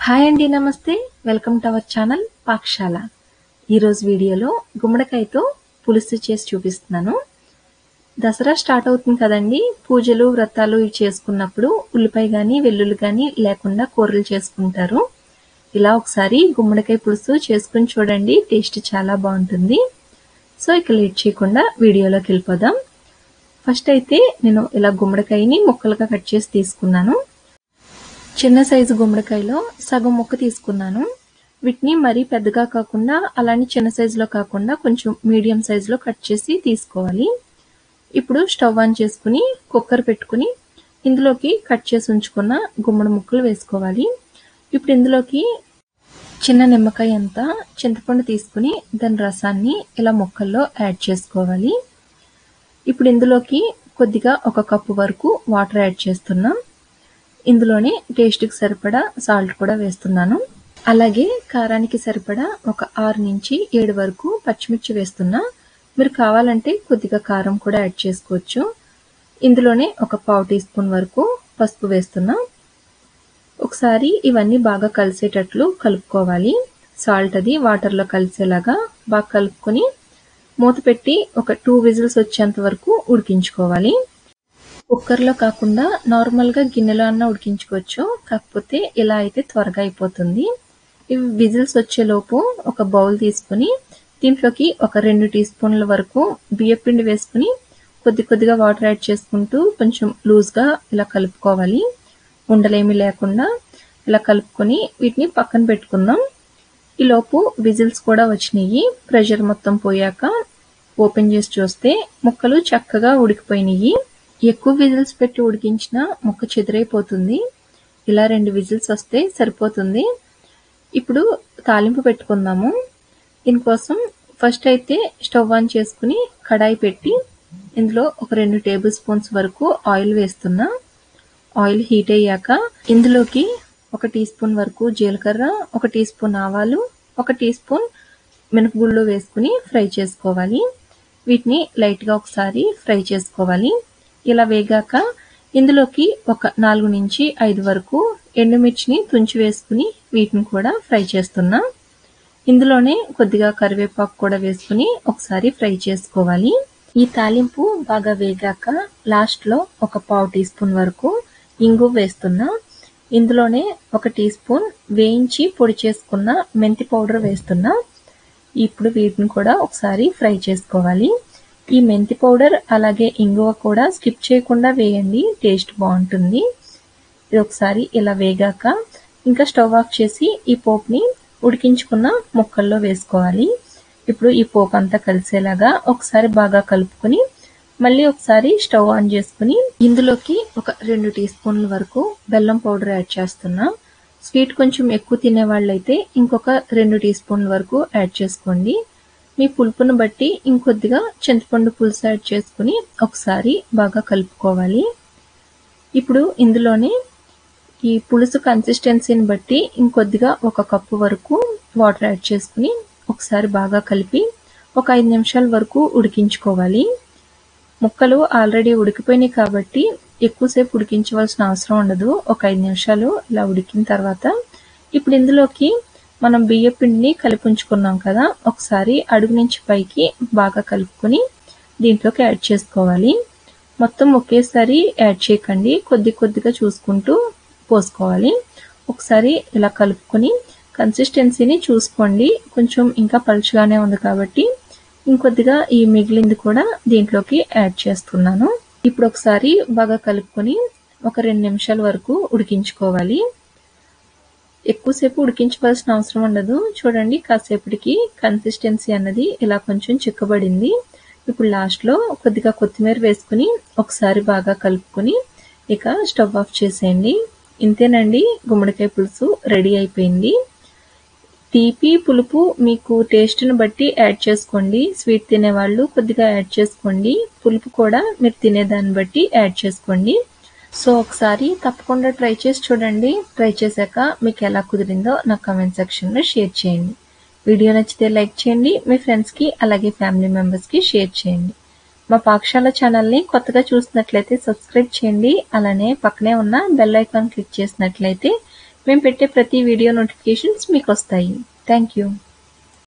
Hi అండి, నమస్తే. Welcome to our channel పాకశాల. ఈరోజు వీడియోలో గుమ్మడికాయతో పులుసు చేసి చూపిస్తున్నాను. దసరా స్టార్ట్ అవుతుంది కదండి. పూజలు వ్రతాలు ఇవి చేసుకున్నప్పుడు ఉల్లిపాయ కానీ వెల్లుల్లి కానీ లేకుండా కూరలు చేసుకుంటారు. ఇలా ఒకసారి గుమ్మడికాయ పులుసు చేసుకుని చూడండి, టేస్ట్ చాలా బాగుంటుంది. సో ఇక లేట్ చేయకుండా వీడియోలోకి వెళ్ళిపోదాం. ఫస్ట్ అయితే నేను ఇలా గుమ్మడికాయని ముక్కలుగా కట్ చేసి తీసుకున్నాను. చిన్న సైజు గుమ్మడికాయలో సగం ముక్క తీసుకున్నాను. వీటిని మరీ పెద్దగా కాకుండా అలానే చిన్న సైజులో కాకుండా కొంచెం మీడియం సైజులో కట్ చేసి తీసుకోవాలి. ఇప్పుడు స్టవ్ ఆన్ చేసుకుని కుక్కర్ పెట్టుకుని ఇందులోకి కట్ చేసి ఉంచుకున్న గుమ్మడి ముక్కలు వేసుకోవాలి. ఇప్పుడు ఇందులోకి చిన్న నిమ్మకాయ అంత చింతపండు తీసుకుని దాని రసాన్ని ఇలా ముక్కల్లో యాడ్ చేసుకోవాలి. ఇప్పుడు ఇందులోకి కొద్దిగా 1 కప్పు వరకు వాటర్ యాడ్ చేస్తున్నాం. ఇందులోనే టేస్ట్కి సరిపడా సాల్ట్ కూడా వేస్తున్నాను. అలాగే కారానికి సరిపడా ఒక 6 నుంచి 7 వరకు పచ్చిమిర్చి వేస్తున్నా. మీరు కావాలంటే కొద్దిగా కారం కూడా యాడ్ చేసుకోవచ్చు. ఇందులోనే ఒక 1/2 టీ స్పూన్ వరకు పసుపు వేస్తున్నా. ఒకసారి ఇవన్నీ బాగా కలిసేటట్లు కలుపుకోవాలి. సాల్ట్ అది వాటర్లో కలిసేలాగా బాగా కలుపుకొని మూత పెట్టి ఒక 2 విజిల్స్ వచ్చేంత వరకు ఉడికించుకోవాలి. కుక్కర్లో కాకుండా నార్మల్గా గిన్నెలో అన్న ఉడికించుకోవచ్చు, కాకపోతే ఇలా అయితే త్వరగా అయిపోతుంది. ఇవి విజిల్స్ వచ్చేలోపు ఒక బౌల్ తీసుకుని దీంట్లోకి ఒక 2 టీ స్పూన్ల వరకు బియ్యపిండి వేసుకుని కొద్దిగా వాటర్ యాడ్ చేసుకుంటూ కొంచెం లూజ్గా ఇలా కలుపుకోవాలి. ఉండలేమి లేకుండా ఇలా కలుపుకొని వీటిని పక్కన పెట్టుకుందాం. ఈలోపు విజిల్స్ కూడా వచ్చినాయి. ప్రెషర్ మొత్తం పోయాక ఓపెన్ చేసి చూస్తే ముక్కలు చక్కగా ఉడికిపోయినాయి. ఎక్కువ విజిల్స్ పెట్టి ఉడికించిన ముక్క చెదిరైపోతుంది. ఇలా 2 విజిల్స్ వస్తే సరిపోతుంది. ఇప్పుడు తాలింపు పెట్టుకుందాము. దీనికోసం ఫస్ట్ అయితే స్టవ్ ఆన్ చేసుకుని కడాయి పెట్టి ఇందులో ఒక 2 టేబుల్ స్పూన్స్ వరకు ఆయిల్ వేస్తున్నా. ఆయిల్ హీట్ అయ్యాక ఇందులోకి 1 టీ స్పూన్ వరకు జీలకర్ర, 1 టీ స్పూన్ ఆవాలు, 1 టీ స్పూన్ మినపగుళ్ళు వేసుకుని ఫ్రై చేసుకోవాలి. వీటిని లైట్గా ఒకసారి ఫ్రై చేసుకోవాలి. ఇలా వేగాక ఇందులోకి ఒక 4 నుంచి 5 వరకు ఎండుమిర్చిని తుంచి వేసుకుని వీటిని కూడా ఫ్రై చేస్తున్నా. ఇందులోనే కొద్దిగా కరివేపాకు కూడా వేసుకుని ఒకసారి ఫ్రై చేసుకోవాలి. ఈ తాలింపు బాగా వేగాక లాస్ట్లో ఒక 1/2 టీ స్పూన్ వరకు ఇంగువ వేస్తున్నా. ఇందులోనే 1 టీ స్పూన్ వేయించి పొడి చేసుకున్న మెంతి పౌడర్ వేస్తున్నా. ఇప్పుడు వీటిని కూడా ఒకసారి ఫ్రై చేసుకోవాలి. ఈ మెంతి పౌడర్ అలాగే ఇంగువ కూడా స్కిప్ చేయకుండా వేయండి, టేస్ట్ బాగుంటుంది. ఇది ఒకసారి ఇలా వేగాక ఇంకా స్టవ్ ఆఫ్ చేసి ఈ పోపుని ఉడికించుకున్న ముక్కల్లో వేసుకోవాలి. ఇప్పుడు ఈ పోపు అంతా కలిసేలాగా ఒకసారి బాగా కలుపుకొని మళ్ళీ ఒకసారి స్టవ్ ఆన్ చేసుకుని ఇందులోకి ఒక 2 టీ స్పూన్ల వరకు బెల్లం పౌడర్ యాడ్ చేస్తున్నా. స్వీట్ కొంచెం ఎక్కువ తినే వాళ్ళైతే ఇంకొక 2 టీ స్పూన్ల వరకు యాడ్ చేసుకోండి. మీ పులుపును బట్టి ఇంకొద్దిగా చింతపండు పులుసు యాడ్ చేసుకుని ఒకసారి బాగా కలుపుకోవాలి. ఇప్పుడు ఇందులోనే ఈ పులుసు కన్సిస్టెన్సీని బట్టి ఇంకొద్దిగా 1 కప్పు వరకు వాటర్ యాడ్ చేసుకుని ఒకసారి బాగా కలిపి ఒక 5 నిమిషాల వరకు ఉడికించుకోవాలి. ముక్కలు ఆల్రెడీ ఉడికిపోయినాయి కాబట్టి ఎక్కువసేపు ఉడికించవలసిన అవసరం ఉండదు. ఒక 5 నిమిషాలు ఇలా ఉడికిన తర్వాత ఇప్పుడు ఇందులోకి మనం బియ్య పిండిని కలిపి ఉంచుకున్నాం కదా, ఒకసారి అడుగు నుంచి పైకి బాగా కలుపుకొని దీంట్లోకి యాడ్ చేసుకోవాలి. మొత్తం ఒకేసారి యాడ్ చేయకండి, కొద్దిగా చూసుకుంటూ పోసుకోవాలి. ఒకసారి ఇలా కలుపుకొని కన్సిస్టెన్సీని చూసుకోండి. కొంచెం ఇంకా పలుచగానే ఉంది కాబట్టి ఇంకొద్దిగా ఈ మిగిలింది కూడా దీంట్లోకి యాడ్ చేస్తున్నాను. ఇప్పుడు ఒకసారి బాగా కలుపుకొని ఒక 2 నిమిషాల వరకు ఉడికించుకోవాలి. ఎక్కువసేపు ఉడికించవలసిన అవసరం ఉండదు. చూడండి, కాసేపటికి కన్సిస్టెన్సీ అన్నది ఇలా కొంచెం చిక్కబడింది. ఇప్పుడు లాస్ట్లో కొద్దిగా కొత్తిమీర వేసుకుని ఒకసారి బాగా కలుపుకొని ఇక స్టవ్ ఆఫ్ చేసేయండి. ఇంతేనండి, గుమ్మడికాయ పులుసు రెడీ అయిపోయింది. తీపి పులుపు మీకు టేస్ట్ని బట్టి యాడ్ చేసుకోండి. స్వీట్ తినేవాళ్ళు కొద్దిగా యాడ్ చేసుకోండి. పులుపు కూడా మీరు తినేదాన్ని బట్టి యాడ్ చేసుకోండి. సో ఒకసారి తప్పకుండా ట్రై చేసి చూడండి. ట్రై చేశాక మీకు ఎలా కుదిరిందో నా కామెంట్ సెక్షన్లో షేర్ చేయండి. వీడియో నచ్చితే లైక్ చేయండి, మీ ఫ్రెండ్స్కి అలాగే ఫ్యామిలీ మెంబర్స్కి షేర్ చేయండి. మా పాకశాల ఛానల్ని కొత్తగా చూసినట్లయితే సబ్స్క్రైబ్ చేయండి. అలానే పక్కనే ఉన్న బెల్ ఐకాన్ క్లిక్ చేసినట్లయితే మేము పెట్టే ప్రతి వీడియో నోటిఫికేషన్స్ మీకు వస్తాయి. Thank you.